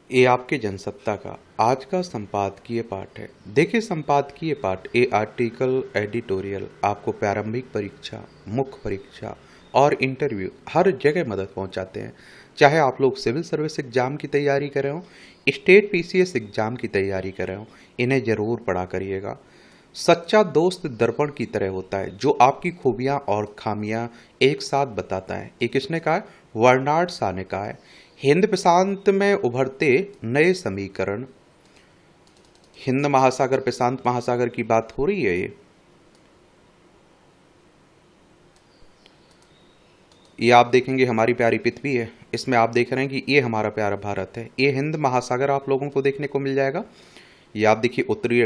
ये आपके जनसत्ता का आज का संपादकीय पाठ है। देखिए, संपादकीय पाठ ये आर्टिकल एडिटोरियल आपको प्रारंभिक परीक्षा, मुख्य परीक्षा और इंटरव्यू हर जगह मदद पहुंचाते हैं। चाहे आप लोग सिविल सर्विस एग्जाम की तैयारी कर रहे हो, स्टेट पीसीएस एग्जाम की तैयारी कर रहे हो, इन्हें जरूर पढ़ा करिएगा। सच्चा दोस्त दर्पण की तरह होता है जो आपकी खूबियां और खामियां एक साथ बताता है। ये किसने कहा है? वर्नार्ड शॉ ने कहा है। हिंद प्रशांत में उभरते नए समीकरण। हिंद महासागर प्रशांत महासागर की बात हो रही है। ये आप देखेंगे हमारी प्यारी पृथ्वी है, इसमें आप देख रहे हैं कि ये हमारा प्यारा भारत है। ये हिंद महासागर आप लोगों को देखने को मिल जाएगा। ये आप देखिए, उत्तरी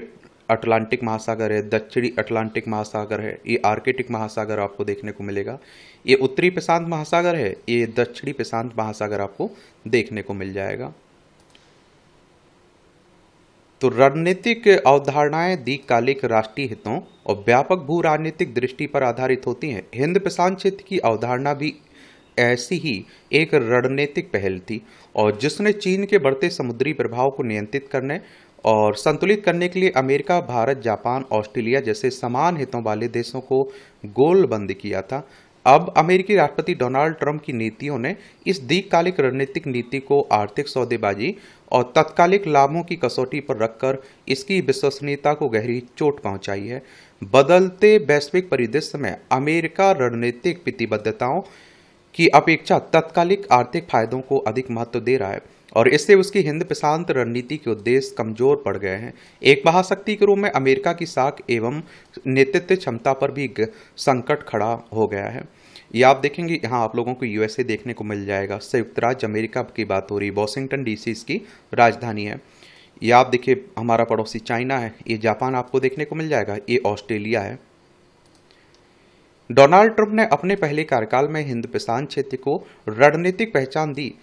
अटलांटिक महासागर है, दक्षिणी अटलांटिक महासागर है, ये आर्कटिक महासागर आपको देखने को मिलेगा। ये उत्तरी प्रशांत महासागर है, ये दक्षिणी प्रशांत महासागर आपको देखने को मिल जाएगा। तो रणनीतिक अवधारणाएं दीर्घकालिक राष्ट्रीय हितों और व्यापक भू राजनीतिक दृष्टि पर आधारित होती हैं। हिंद प्रशांत क्षेत्र की अवधारणा भी ऐसी ही एक रणनीतिक पहल थी, और जिसने चीन के बढ़ते समुद्री प्रभाव को नियंत्रित करने और संतुलित करने के लिए अमेरिका, भारत, जापान, ऑस्ट्रेलिया जैसे समान हितों वाले देशों को गोलबंद किया था। अब अमेरिकी राष्ट्रपति डोनाल्ड ट्रंप की नीतियों ने इस दीर्घकालिक रणनीतिक नीति को आर्थिक सौदेबाजी और तात्कालिक लाभों की कसौटी पर रखकर इसकी विश्वसनीयता को गहरी चोट पहुंचाई है। बदलते वैश्विक परिदृश्य में अमेरिका रणनीतिक प्रतिबद्धताओं की अपेक्षा तात्कालिक आर्थिक फायदों को अधिक महत्व दे रहा है, और इससे उसकी हिंद प्रशांत रणनीति के उद्देश्य कमजोर पड़ गए हैं। एक महाशक्ति के रूप में अमेरिका की साख एवं नेतृत्व क्षमता पर भी संकट खड़ा हो गया है। ये आप देखेंगे, यहाँ आप लोगों को यूएसए देखने को मिल जाएगा। संयुक्त राज्य अमेरिका की बात हो रही, वॉशिंगटन डीसी इसकी राजधानी है। ये आप देखिए, हमारा पड़ोसी चाइना है, ये जापान आपको देखने को मिल जाएगा, ये ऑस्ट्रेलिया है। डोनाल्ड ट्रंप ने अपने पहले कार्यकाल में हिंद प्रशांत क्षेत्र को रणनीतिक पहचान दी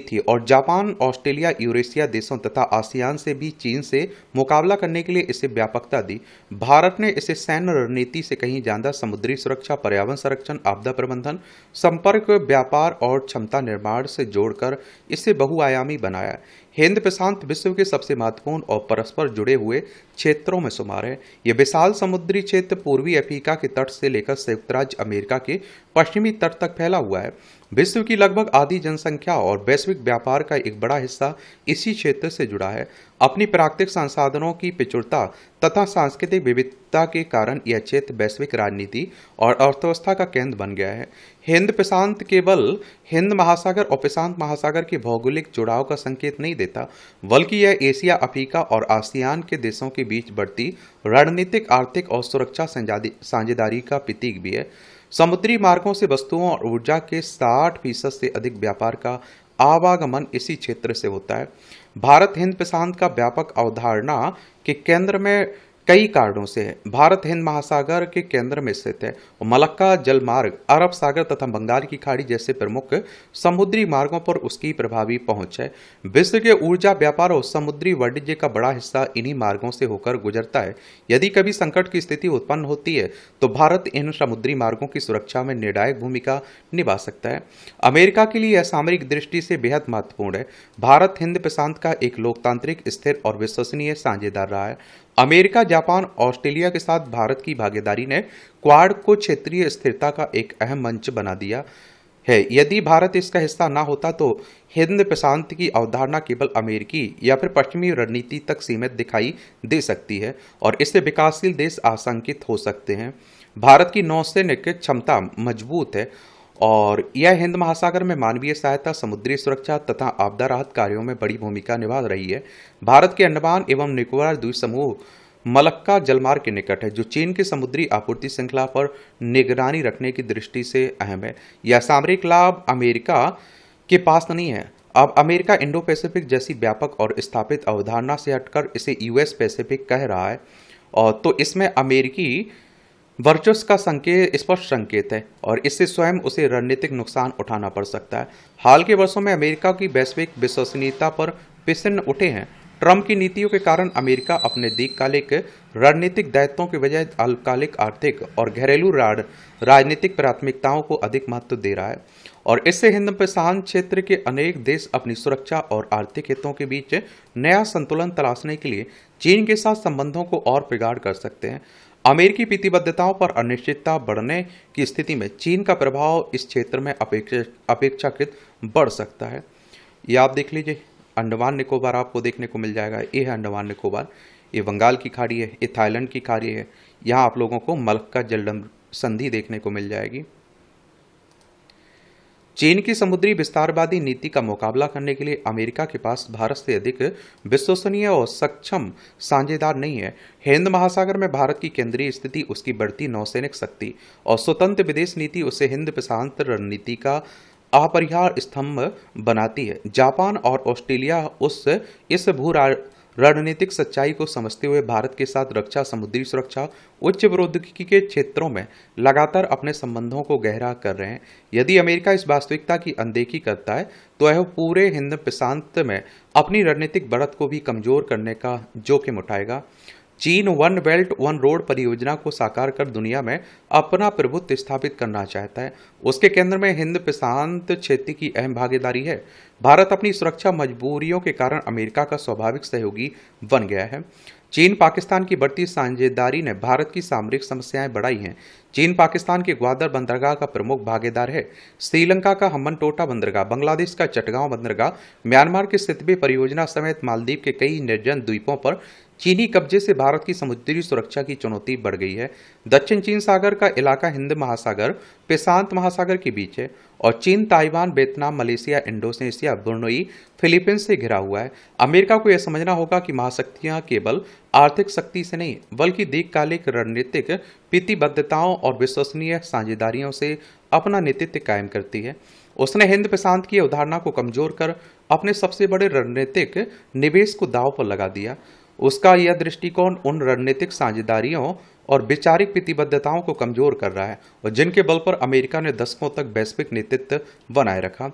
थी, और जापान, ऑस्ट्रेलिया, यूरेशिया देशों तथा आसियान से भी चीन से मुकाबला करने के लिए इसे व्यापकता दी। भारत ने इसे सैन्य रणनीति से कहीं ज्यादा समुद्री सुरक्षा, पर्यावरण संरक्षण, आपदा प्रबंधन, संपर्क, व्यापार और क्षमता निर्माण से जोड़कर इसे बहुआयामी बनाया। हिंद प्रशांत विश्व के सबसे महत्वपूर्ण और परस्पर जुड़े हुए क्षेत्रों में शुमार है। यह विशाल समुद्री क्षेत्र पूर्वी अफ्रीका के तट से लेकर संयुक्त राज्य अमेरिका के पश्चिमी तट तक फैला हुआ है। विश्व की लगभग आधी जनसंख्या और वैश्विक व्यापार का एक बड़ा हिस्सा इसी क्षेत्र से जुड़ा है। अपनी प्राकृतिक संसाधनों की प्रचुरता तथा सांस्कृतिक विविधता के कारण यह क्षेत्र वैश्विक राजनीति और अर्थव्यवस्था का केंद्र बन गया है। हिंद प्रशांत केवल हिंद महासागर और प्रशांत महासागर के भौगोलिक जुड़ाव का संकेत नहीं देता, बल्कि यह एशिया, अफ्रीका और आसियान के देशों के बीच बढ़ती रणनीतिक, आर्थिक और सुरक्षा साझेदारी का प्रतीक भी है। समुद्री मार्गों से वस्तुओं और ऊर्जा के 60% से अधिक व्यापार का आवागमन इसी क्षेत्र से होता है। भारत हिंद प्रशांत का व्यापक अवधारणा के केंद्र में कई कारणों से है। भारत हिंद महासागर के केंद्र में स्थित है और मलक्का जलमार्ग, अरब सागर तथा बंगाल की खाड़ी जैसे प्रमुख समुद्री मार्गों पर उसकी प्रभावी पहुंच है। विश्व के ऊर्जा, व्यापार और समुद्री वाणिज्य का बड़ा हिस्सा इन्हीं मार्गों से होकर गुजरता है। यदि कभी संकट की स्थिति उत्पन्न होती है तो भारत इन समुद्री मार्गों की सुरक्षा में निर्णायक भूमिका निभा सकता है। अमेरिका के लिए यह सामरिक दृष्टि से बेहद महत्वपूर्ण है। भारत हिंद प्रशांत का एक लोकतांत्रिक, स्थिर और विश्वसनीय साझेदार रहा है। अमेरिका, जापान, ऑस्ट्रेलिया के साथ भारत की भागीदारी ने क्वाड को क्षेत्रीय स्थिरता का एक अहम मंच बना दिया है। यदि भारत इसका हिस्सा ना होता तो हिंद प्रशांत की अवधारणा केवल अमेरिकी या फिर पश्चिमी रणनीति तक सीमित दिखाई दे सकती है, और इससे विकासशील देश आशंकित हो सकते हैं। भारत की नौसैनिक क्षमता मजबूत है, और यह हिंद महासागर में मानवीय सहायता, समुद्री सुरक्षा तथा आपदा राहत कार्यों में बड़ी भूमिका निभा रही है। भारत के अंडमान एवं निकोबार द्वीप समूह मलक्का जलमार्ग के निकट है, जो चीन की समुद्री आपूर्ति श्रृंखला पर निगरानी रखने की दृष्टि से अहम है। यह सामरिक लाभ अमेरिका के पास नहीं है। अब अमेरिका इंडो पैसिफिक जैसी व्यापक और स्थापित अवधारणा से हटकर इसे यूएस पैसिफिक कह रहा है, और तो इसमें अमेरिकी वर्चस्व का स्पष्ट संकेत है, और इससे स्वयं उसे रणनीतिक नुकसान उठाना पड़ सकता है। हाल के वर्षों में अमेरिका की वैश्विक विश्वसनीयता पर प्रश्न उठे हैं। ट्रंप की नीतियों के कारण अमेरिका अपने दीर्घकालिक रणनीतिक दायित्वों के बजाय अल्पकालिक आर्थिक और घरेलू राजनीतिक प्राथमिकताओं को अधिक महत्व दे रहा है और इससे हिंद प्रशांत क्षेत्र के अनेक देश अपनी सुरक्षा और आर्थिक हितों के बीच नया संतुलन तलाशने के लिए चीन के साथ संबंधों को और बिगाड़ कर सकते हैं। अमेरिकी प्रतिबद्धताओं पर अनिश्चितता बढ़ने की स्थिति में चीन का प्रभाव इस क्षेत्र में अपेक्षाकृत बढ़ सकता है। ये आप देख लीजिए, अंडमान निकोबार आपको देखने को मिल जाएगा। ये है अंडमान निकोबार, ये बंगाल की खाड़ी है, ये थाईलैंड की खाड़ी है। यहाँ आप लोगों को मलक्का जलडम संधि देखने को मिल जाएगी। चीन की समुद्री विस्तारवादी नीति का मुकाबला करने के लिए अमेरिका के पास भारत से अधिक विश्वसनीय और सक्षम साझेदार नहीं है। हिंद महासागर में भारत की केंद्रीय स्थिति, उसकी बढ़ती नौसैनिक शक्ति और स्वतंत्र विदेश नीति उसे हिंद प्रशांत रणनीति का अपरिहार्य स्तंभ बनाती है। जापान और ऑस्ट्रेलिया इस भू रणनीतिक सच्चाई को समझते हुए भारत के साथ रक्षा, समुद्री सुरक्षा, उच्च प्रौद्योगिकी के क्षेत्रों में लगातार अपने संबंधों को गहरा कर रहे हैं। यदि अमेरिका इस वास्तविकता की अनदेखी करता है तो वह पूरे हिंद प्रशांत में अपनी रणनीतिक बढ़त को भी कमजोर करने का जोखिम उठाएगा। चीन वन बेल्ट वन रोड परियोजना को साकार कर दुनिया में अपना प्रभुत्व स्थापित करना चाहता है। उसके केंद्र में हिंद प्रशांत क्षेत्र की अहम भागीदारी है। भारत अपनी सुरक्षा मजबूरियों के कारण अमेरिका का स्वाभाविक सहयोगी बन गया है। चीन पाकिस्तान की बढ़ती साझेदारी ने भारत की सामरिक समस्याएं बढ़ाई हैं। चीन पाकिस्तान के ग्वादर बंदरगाह का प्रमुख भागीदार है। श्रीलंका का हम्बनटोटा बंदरगाह, बांग्लादेश का चटगांव बंदरगाह, म्यांमार के सितवे परियोजना समेत मालदीव के कई निर्जन द्वीपों पर चीनी कब्जे से भारत की समुद्री सुरक्षा की चुनौती बढ़ गई है। दक्षिण चीन सागर का इलाका हिंद महासागर, प्रशांत महासागर के बीच है और चीन, Taiwan, Vietnam, Malaysia, Indonesia, Brunei, Philippines से घिरा हुआ है। अमेरिका को यह समझना होगा कि महाशक्तियां केवल आर्थिक शक्ति से नहीं बल्कि दीर्घकालिक रणनीतिक प्रतिबद्धताओं और विश्वसनीय साझेदारियों से अपना नेतृत्व कायम करती है। उसने हिंद प्रशांत की अवधारणा को कमजोर कर अपने सबसे बड़े रणनीतिक निवेश को दांव पर लगा दिया। उसका यह दृष्टिकोण उन रणनीतिक साझेदारियों और वैचारिक प्रतिबद्धताओं को कमजोर कर रहा है और जिनके बल पर अमेरिका ने दशकों तक वैश्विक नेतृत्व बनाए रखा।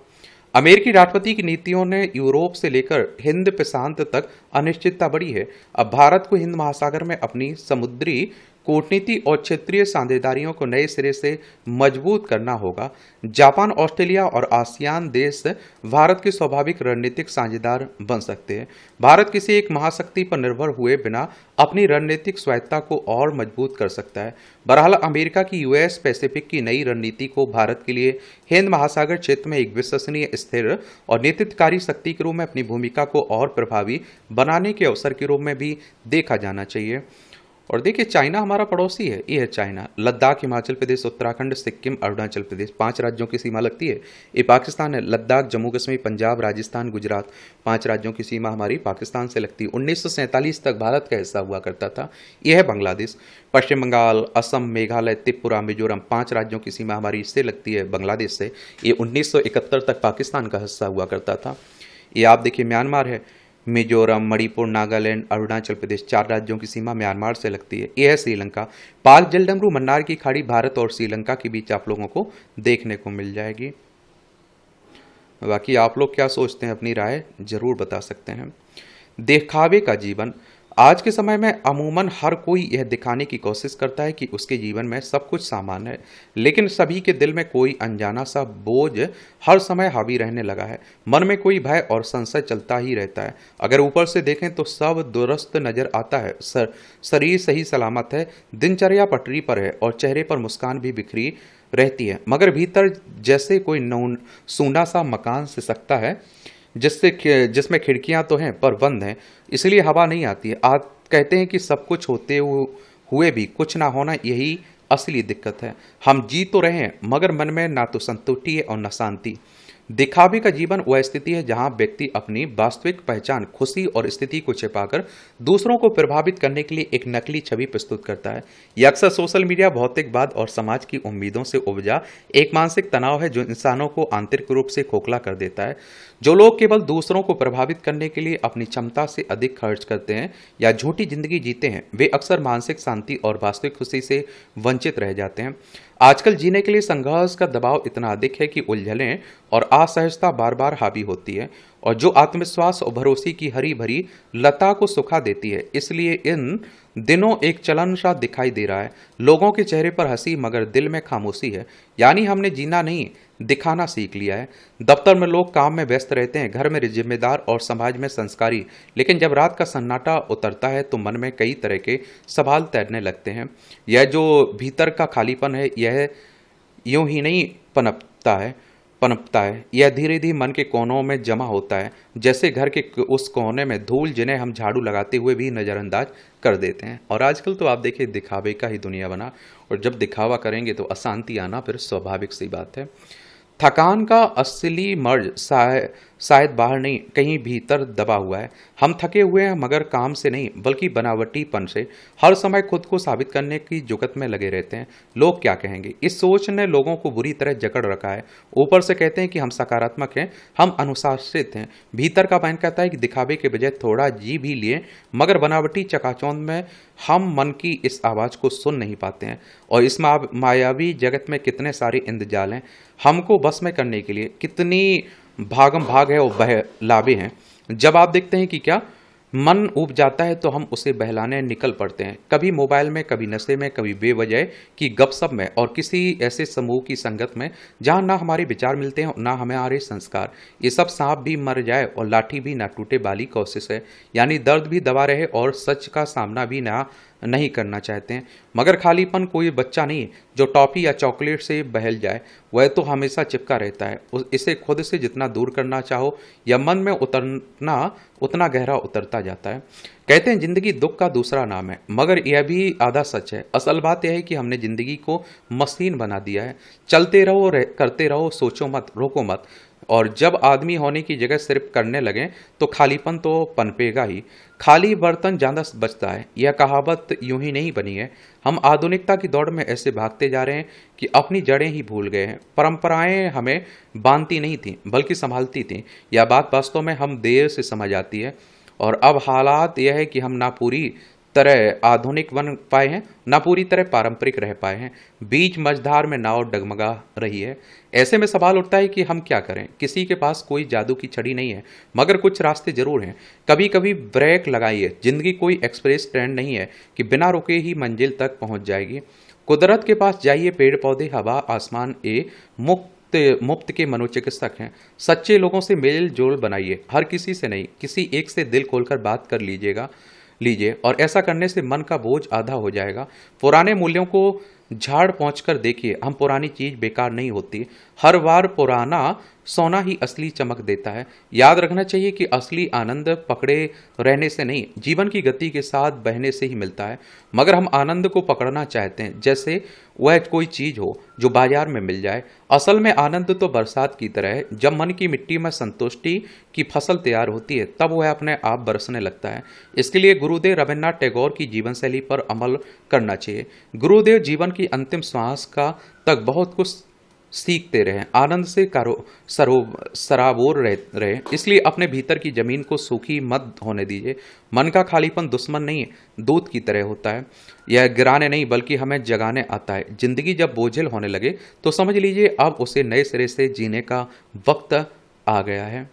अमेरिकी राष्ट्रपति की नीतियों ने यूरोप से लेकर हिंद प्रशांत तक अनिश्चितता बढ़ी है। अब भारत को हिंद महासागर में अपनी समुद्री कूटनीति और क्षेत्रीय साझेदारियों को नए सिरे से मजबूत करना होगा। जापान, ऑस्ट्रेलिया और आसियान देश भारत के स्वाभाविक रणनीतिक साझेदार बन सकते हैं। भारत किसी एक महाशक्ति पर निर्भर हुए बिना अपनी रणनीतिक स्वायत्ता को और मजबूत कर सकता है। बहरहाल अमेरिका की यूएस पैसिफिक की नई रणनीति को भारत के लिए हिंद महासागर क्षेत्र में एक विश्वसनीय, स्थिर और नेतृत्वकारी शक्ति के रूप में अपनी भूमिका को और प्रभावी बनाने के अवसर के रूप में भी देखा जाना चाहिए। और देखिए, चाइना हमारा पड़ोसी है। ये है चाइना। लद्दाख, हिमाचल प्रदेश, उत्तराखंड, सिक्किम, अरुणाचल प्रदेश, 5 राज्यों की सीमा लगती है। ये पाकिस्तान है। लद्दाख, जम्मू कश्मीर, पंजाब, राजस्थान, गुजरात, 5 राज्यों की सीमा हमारी पाकिस्तान से लगती है। 1947 तक भारत का हिस्सा हुआ करता था। यह है बांग्लादेश। पश्चिम बंगाल, असम, मेघालय, त्रिपुरा, मिजोरम, 5 राज्यों की सीमा हमारी इससे लगती है, बांग्लादेश से। ये 1971 तक पाकिस्तान का हिस्सा हुआ करता था। ये आप देखिए, म्यांमार है। मिजोरम, मणिपुर, नागालैंड, अरुणाचल प्रदेश, 4 राज्यों की सीमा म्यांमार से लगती है। यह है श्रीलंका। पाक जलडमरू मन्नार की खाड़ी भारत और श्रीलंका के बीच आप लोगों को देखने को मिल जाएगी। बाकी आप लोग क्या सोचते हैं, अपनी राय जरूर बता सकते हैं। दिखावे का जीवन। आज के समय में अमूमन हर कोई यह दिखाने की कोशिश करता है कि उसके जीवन में सब कुछ सामान्य है, लेकिन सभी के दिल में कोई अनजाना सा बोझ हर समय हावी रहने लगा है। मन में कोई भय और संशय चलता ही रहता है। अगर ऊपर से देखें तो सब दुरुस्त नजर आता है, शरीर सही सलामत है, दिनचर्या पटरी पर है और चेहरे पर मुस्कान भी बिखरी रहती है, मगर भीतर जैसे कोई सूना सा मकान सिसकता है जिसमें खिड़कियां तो हैं पर बंद हैं, इसलिए हवा नहीं आती है। आप कहते हैं कि सब कुछ होते हुए भी कुछ ना होना, यही असली दिक्कत है। हम जी तो रहे हैं मगर मन में ना तो संतुष्टि है और न शांति। दिखावे का जीवन वह स्थिति है जहां व्यक्ति अपनी वास्तविक पहचान, खुशी और स्थिति को छिपाकर दूसरों को प्रभावित करने के लिए एक नकली छवि प्रस्तुत करता है। यह अक्सर सोशल मीडिया, भौतिकवाद और समाज की उम्मीदों से उपजा एक मानसिक तनाव है जो इंसानों को आंतरिक रूप से खोखला कर देता है। जो लोग केवल दूसरों को प्रभावित करने के लिए अपनी क्षमता से अधिक खर्च करते हैं या झूठी जिंदगी जीते हैं, वे अक्सर मानसिक शांति और वास्तविक खुशी से वंचित रह जाते हैं। आजकल जीने के लिए संघर्ष का दबाव इतना अधिक है कि उलझनें और असहजता बार बार हावी होती है और जो आत्मविश्वास और भरोसे की हरी भरी लता को सुखा देती है। इसलिए इन दिनों एक चलन सा दिखाई दे रहा है। लोगों के चेहरे पर हंसी मगर दिल में खामोशी है। यानी हमने जीना नहीं, दिखाना सीख लिया है। दफ्तर में लोग काम में व्यस्त रहते हैं, घर में जिम्मेदार और समाज में संस्कारी, लेकिन जब रात का सन्नाटा उतरता है तो मन में कई तरह के सवाल तैरने लगते हैं। यह जो भीतर का खालीपन है, यह यूं ही नहीं पनपता है, यह धीरे धीरे मन के कोनों में जमा होता है, जैसे घर के उस कोने में धूल जिन्हें हम झाड़ू लगाते हुए भी नज़रअंदाज कर देते हैं। और आजकल तो आप देखिए दिखावे का ही दुनिया बना, और जब दिखावा करेंगे तो अशांति आना फिर स्वाभाविक सी बात है। थकान का असली मर्ज शायद बाहर नहीं, कहीं भीतर दबा हुआ है। हम थके हुए हैं मगर काम से नहीं, बल्कि बनावटीपन से। हर समय खुद को साबित करने की जुगत में लगे रहते हैं। लोग क्या कहेंगे, इस सोच ने लोगों को बुरी तरह जकड़ रखा है। ऊपर से कहते हैं कि हम सकारात्मक हैं, हम अनुशासित हैं। भीतर का मन कहता है कि दिखावे के बजाय थोड़ा जी भी लिए, मगर बनावटी चकाचौंध में हम मन की इस आवाज़ को सुन नहीं पाते हैं। और इस मायावी जगत में कितने सारे इंद्रजाल हैं हमको बस में करने के लिए, कितनी भागम भाग है और बहलावे हैं। जब आप देखते हैं कि क्या मन ऊब जाता है तो हम उसे बहलाने निकल पड़ते हैं, कभी मोबाइल में, कभी नशे में, कभी बेवजह की गपशप में और किसी ऐसे समूह की संगत में जहां ना हमारे विचार मिलते हैं ना हमारे संस्कार। ये सब सांप भी मर जाए और लाठी भी ना टूटे वाली कोशिश है। यानी दर्द भी दबा रहे और सच का सामना भी नहीं करना चाहते हैं। मगर खालीपन कोई बच्चा नहीं जो टॉफी या चॉकलेट से बहल जाए, वह तो हमेशा चिपका रहता है। इसे खुद से जितना दूर करना चाहो या मन में उतरना उतना गहरा उतरता जाता है। कहते हैं जिंदगी दुख का दूसरा नाम है, मगर यह भी आधा सच है। असल बात यह है कि हमने जिंदगी को मशीन बना दिया है। चलते रहो, करते रहो, सोचो मत, रोको मत। और जब आदमी होने की जगह सिर्फ करने लगे तो खालीपन तो पनपेगा ही। खाली बर्तन ज्यादा बचता है, यह कहावत यूं ही नहीं बनी है। हम आधुनिकता की दौड़ में ऐसे भागते जा रहे हैं कि अपनी जड़ें ही भूल गए हैं। परंपराएं हमें बांधती नहीं थीं बल्कि संभालती थीं। यह बात वास्तव में हम देर से समझ आती है। और अब हालात यह है कि हम ना पूरी तरह आधुनिक बन पाए हैं, ना पूरी तरह पारंपरिक रह पाए हैं। बीच मझधार में नाव डगमगा रही है। ऐसे में सवाल उठता है कि हम क्या करें। किसी के पास कोई जादू की छड़ी नहीं है, मगर कुछ रास्ते जरूर हैं। कभी कभी ब्रेक लगाइए। जिंदगी कोई एक्सप्रेस ट्रेन नहीं है कि बिना रुके ही मंजिल तक पहुंच जाएगी। कुदरत के पास जाइए, पेड़ पौधे, हवा, आसमान मुफ्त के मनोचिकित्सक हैं। सच्चे लोगों से मेल जोल बनाइए, हर किसी से नहीं, किसी एक से दिल खोलकर बात कर लीजिए और ऐसा करने से मन का बोझ आधा हो जाएगा। पुराने मूल्यों को झाड़ पहुंचकर देखिए। हम पुरानी चीज बेकार नहीं होती, हर बार पुराना सोना ही असली चमक देता है। याद रखना चाहिए कि असली आनंद पकड़े रहने से नहीं, जीवन की गति के साथ बहने से ही मिलता है। मगर हम आनंद को पकड़ना चाहते हैं जैसे वह कोई चीज हो जो बाजार में मिल जाए। असल में आनंद तो बरसात की तरह है। जब मन की मिट्टी में संतुष्टि की फसल तैयार होती है तब वह अपने आप बरसने लगता है। इसके लिए गुरुदेव रविन्द्रनाथ टैगोर की जीवन शैली पर अमल करना चाहिए। गुरुदेव जीवन की अंतिम श्वास का तक बहुत कुछ सीखते रहे, आनंद से सराबोर रहे। इसलिए अपने भीतर की जमीन को सूखी मत होने दीजिए। मन का खालीपन दुश्मन नहीं, दूध की तरह होता है। यह गिराने नहीं बल्कि हमें जगाने आता है। जिंदगी जब बोझिल होने लगे तो समझ लीजिए अब उसे नए सिरे से जीने का वक्त आ गया है।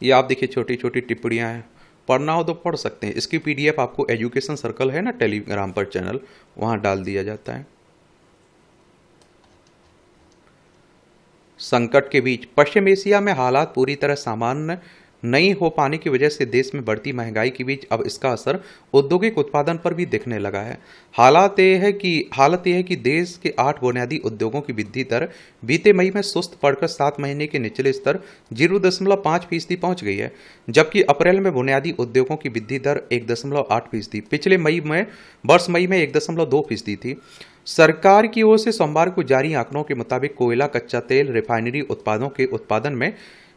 ये आप देखिए छोटी छोटी टिप्पणियां हैं, पढ़ना हो तो पढ़ सकते हैं। इसकी PDF आपको एजुकेशन सर्कल है ना टेलीग्राम पर चैनल, वहां डाल दिया जाता है। संकट के बीच पश्चिम एशिया में हालात पूरी तरह सामान्य नहीं हो पाने की वजह से देश में बढ़ती महंगाई के बीच अब इसका असर औद्योगिक उत्पादन पर भी दिखने लगा है। हालत यह है कि देश के 8 बुनियादी उद्योगों की वृद्धि दर बीते मई में सुस्त पड़कर 7 महीने के निचले स्तर 0.5% पहुंच गई है, जबकि अप्रैल में बुनियादी उद्योगों की वृद्धि दर 1.8%, पिछले मई में 1.2% थी। सरकार की ओर से सोमवार को जारी आंकड़ों के मुताबिक कोयला, कच्चा तेल, रिफाइनरी उत्पादों के उत्पादन में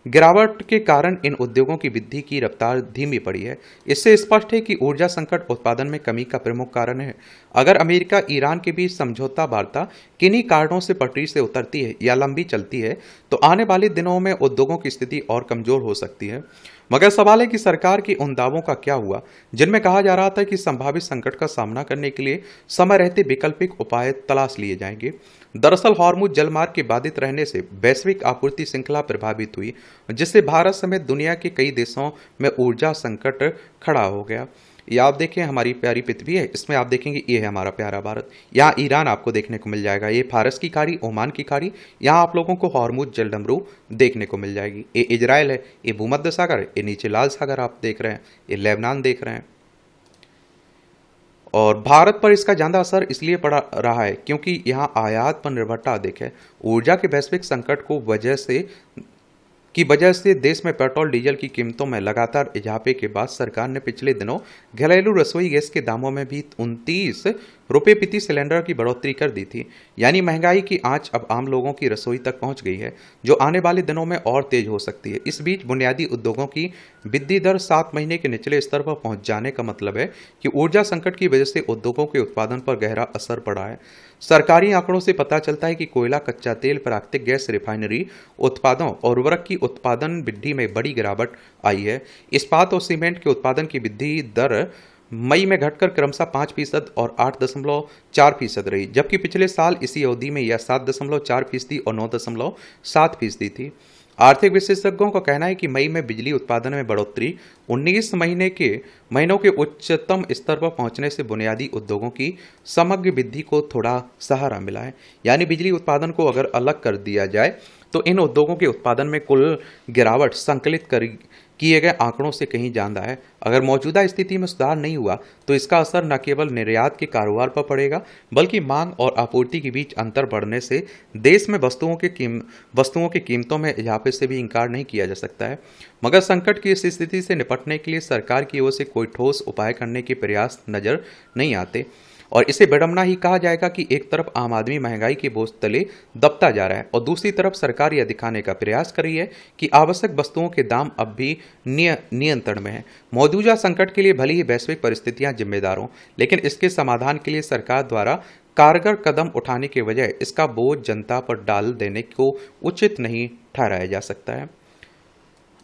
गिरावट के कारण इन उद्योगों की वृद्धि की रफ्तार धीमी पड़ी है। इससे स्पष्ट है कि ऊर्जा संकट उत्पादन में कमी का प्रमुख कारण है। अगर अमेरिका ईरान के बीच समझौता वार्ता किन्हीं कारणों से पटरी से उतरती है या लंबी चलती है, तो आने वाले दिनों में उद्योगों की स्थिति और कमजोर हो सकती है। मगर सवाल है कि सरकार के उन दावों का क्या हुआ जिनमें कहा जा रहा था कि संभावित संकट का सामना करने के लिए समय रहते वैकल्पिक उपाय तलाश लिए जाएंगे। दरअसल हॉर्मुज जलमार्ग के बाधित रहने से वैश्विक आपूर्ति श्रृंखला प्रभावित हुई, जिससे भारत समेत दुनिया के कई देशों में ऊर्जा संकट खड़ा हो गया। ये आप देखें हमारी प्यारी पृथ्वी है, इसमें आप देखेंगे ये है हमारा प्यारा भारत। यहाँ ईरान आपको देखने को मिल जाएगा, ये फारस की खाड़ी, ओमान की खाड़ी, यहाँ आप लोगों को हॉर्मुज जलडमरू देखने को मिल जाएगी। ये इजराइल है, ये भूमध्य सागर, ये नीचे लाल सागर आप देख रहे हैं, ये लेबनान देख रहे हैं। और भारत पर इसका ज्यादा असर इसलिए पड़ रहा है क्योंकि यहाँ आयात पर निर्भरता अधिक है। ऊर्जा के वैश्विक संकट की वजह से देश में पेट्रोल डीजल की कीमतों में लगातार इजाफे के बाद सरकार ने पिछले दिनों घरेलू रसोई गैस के दामों में भी 29 रुपये प्रति सिलेंडर की बढ़ोतरी कर दी थी। यानी महंगाई की आंच अब आम लोगों की रसोई तक पहुंच गई है, जो आने वाले दिनों में और तेज हो सकती है। इस बीच बुनियादी उद्योगों की वृद्धि दर 7 महीने के निचले स्तर पर पहुंच जाने का मतलब है कि ऊर्जा संकट की वजह से उद्योगों के उत्पादन पर गहरा असर पड़ा है। सरकारी आंकड़ों से पता चलता है कि कोयला, कच्चा तेल, प्राकृतिक गैस, रिफाइनरी उत्पादों और उर्वरक की उत्पादन वृद्धि में बड़ी गिरावट आई है। इस्पात और सीमेंट के उत्पादन की वृद्धि दर मई में घटकर क्रमशः 5% और 8.4% रही, जबकि पिछले साल इसी अवधि में यह 7.4% और 9.7% थी। आर्थिक विशेषज्ञों का कहना है कि मई में बिजली उत्पादन में बढ़ोतरी 19 महीनों के उच्चतम स्तर पर पहुंचने से बुनियादी उद्योगों की समग्र वृद्धि को थोड़ा सहारा मिला है। यानी बिजली उत्पादन को अगर अलग कर दिया जाए तो इन उद्योगों के उत्पादन में कुल गिरावट संकलित किए गए आंकड़ों से कहीं ज्यादा है। अगर मौजूदा स्थिति में सुधार नहीं हुआ तो इसका असर न केवल निर्यात के कारोबार पर पड़ेगा, बल्कि मांग और आपूर्ति के बीच अंतर बढ़ने से देश में वस्तुओं की कीमतों में इजाफे से भी इनकार नहीं किया जा सकता है। मगर संकट की इस स्थिति से निपटने के लिए सरकार की ओर से कोई ठोस उपाय करने के प्रयास नजर नहीं आते, और इसे विडंबना ही कहा जाएगा कि एक तरफ आम आदमी महंगाई के बोझ तले दबता जा रहा है और दूसरी तरफ सरकार यह दिखाने का प्रयास कर रही है कि आवश्यक वस्तुओं के दाम अब भी नियंत्रण में है। मौजूदा संकट के लिए भले ही वैश्विक परिस्थितियां जिम्मेदार हों, लेकिन इसके समाधान के लिए सरकार द्वारा कारगर कदम उठाने के बजाय इसका बोझ जनता पर डाल देने को उचित नहीं ठहराया जा सकता है।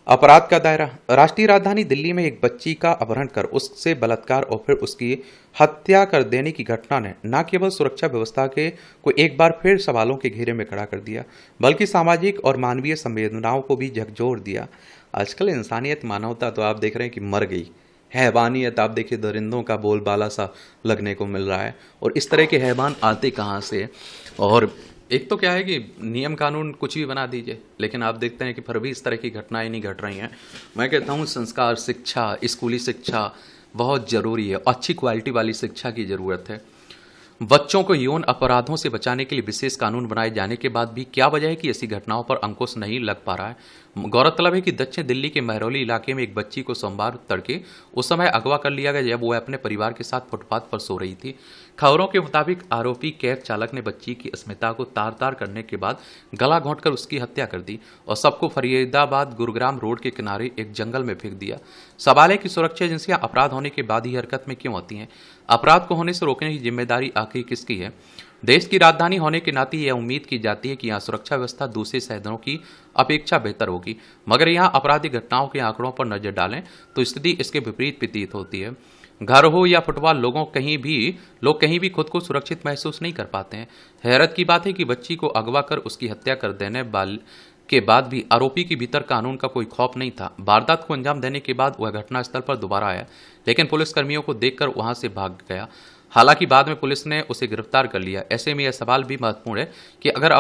अपराध का दायरा। राष्ट्रीय राजधानी दिल्ली में एक बच्ची का अपहरण कर उससे बलात्कार और फिर उसकी हत्या कर देने की घटना ने न केवल सुरक्षा व्यवस्था को एक बार फिर सवालों के घेरे में खड़ा कर दिया, बल्कि सामाजिक और मानवीय संवेदनाओं को भी झकझोर दिया। आजकल इंसानियत, मानवता तो आप देख रहे हैं कि मर गई। हैवानियत आप देखिए, दरिंदों का बोलबाला सा लगने को मिल रहा है। और इस तरह के हैवान आते कहाँ से? और एक तो क्या है कि नियम कानून कुछ भी बना दीजिए, लेकिन आप देखते हैं कि फिर भी इस तरह की घटनाएं नहीं घट रही हैं। मैं कहता हूँ संस्कार, शिक्षा, स्कूली शिक्षा बहुत ज़रूरी है। अच्छी क्वालिटी वाली शिक्षा की ज़रूरत है। बच्चों को यौन अपराधों से बचाने के लिए विशेष कानून बनाए जाने के बाद भी क्या वजह है कि ऐसी घटनाओं पर अंकुश नहीं लग पा रहा है? गौरतलब है कि दक्षिण दिल्ली के महरौली इलाके में एक बच्ची को सोमवार तड़के उस समय अगवा कर लिया गया जब वह अपने परिवार के साथ फुटपाथ पर सो रही थी। खबरों के मुताबिक आरोपी कैब चालक ने बच्ची की अस्मिता को तार-तार करने के बाद गला घोंटकर उसकी हत्या कर दी और सबको फरीदाबाद गुरुग्राम रोड के किनारे एक जंगल में फेंक दिया। सवाल है कि सुरक्षा एजेंसियां अपराध होने के बाद ही हरकत में क्यों आती हैं? अपराध को होने से रोकने की जिम्मेदारी आखिर किसकी है? देश की राजधानी होने के नाते यह उम्मीद की जाती है कि यहाँ सुरक्षा व्यवस्था दूसरे शहरों की अपेक्षा बेहतर होगी, मगर यहाँ आपराधिक घटनाओं के आंकड़ों पर नजर डालें तो स्थिति इसके विपरीत प्रतीत होती है। घर हो या फुटपाथ, लोग कहीं भी खुद को सुरक्षित महसूस नहीं कर पाते हैं। हैरत की बात है कि बच्ची को अगवा कर उसकी हत्या कर देने के बाद भी आरोपी के भीतर कानून का कोई खौफ नहीं था। वारदात को अंजाम देने के बाद वह घटनास्थल पर दोबारा आया, लेकिन पुलिसकर्मियों को देखकर वहां से भाग गया। हालांकि बाद में पुलिस ने उसे गिरफ्तार कर लिया। ऐसे में यह सवाल भी महत्वपूर्ण है कि अगर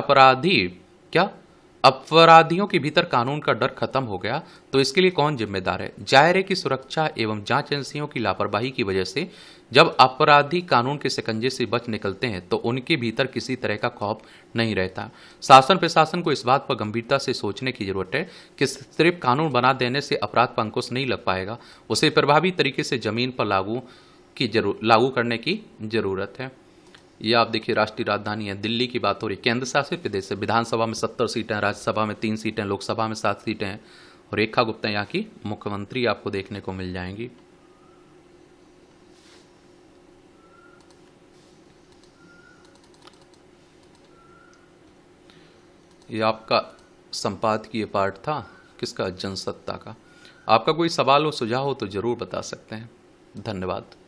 अपराधियों के भीतर कानून का डर खत्म हो गया तो इसके लिए कौन जिम्मेदार है? जाहिर है कि सुरक्षा एवं जांच एजेंसियों की लापरवाही की वजह से जब अपराधी कानून के शिकंजे से बच निकलते हैं तो उनके भीतर किसी तरह का खौफ नहीं रहता। शासन प्रशासन को इस बात पर गंभीरता से सोचने की जरूरत है कि सिर्फ कानून बना देने से अपराध पर अंकुश नहीं लग पाएगा, उसे प्रभावी तरीके से जमीन पर लागू करने की जरूरत है। ये आप देखिए राष्ट्रीय राजधानी है दिल्ली की बात हो रही, केंद्र शासित प्रदेश है। विधानसभा में 70 सीटें हैं, राज्यसभा में 3 सीटें, लोकसभा में 7 सीटें हैं और रेखा गुप्ता यहाँ की मुख्यमंत्री आपको देखने को मिल जाएंगी। ये आपका संपादकीय पार्ट था किसका, जनसत्ता का। आपका कोई सवाल हो सुझाव हो तो जरूर बता सकते हैं। धन्यवाद।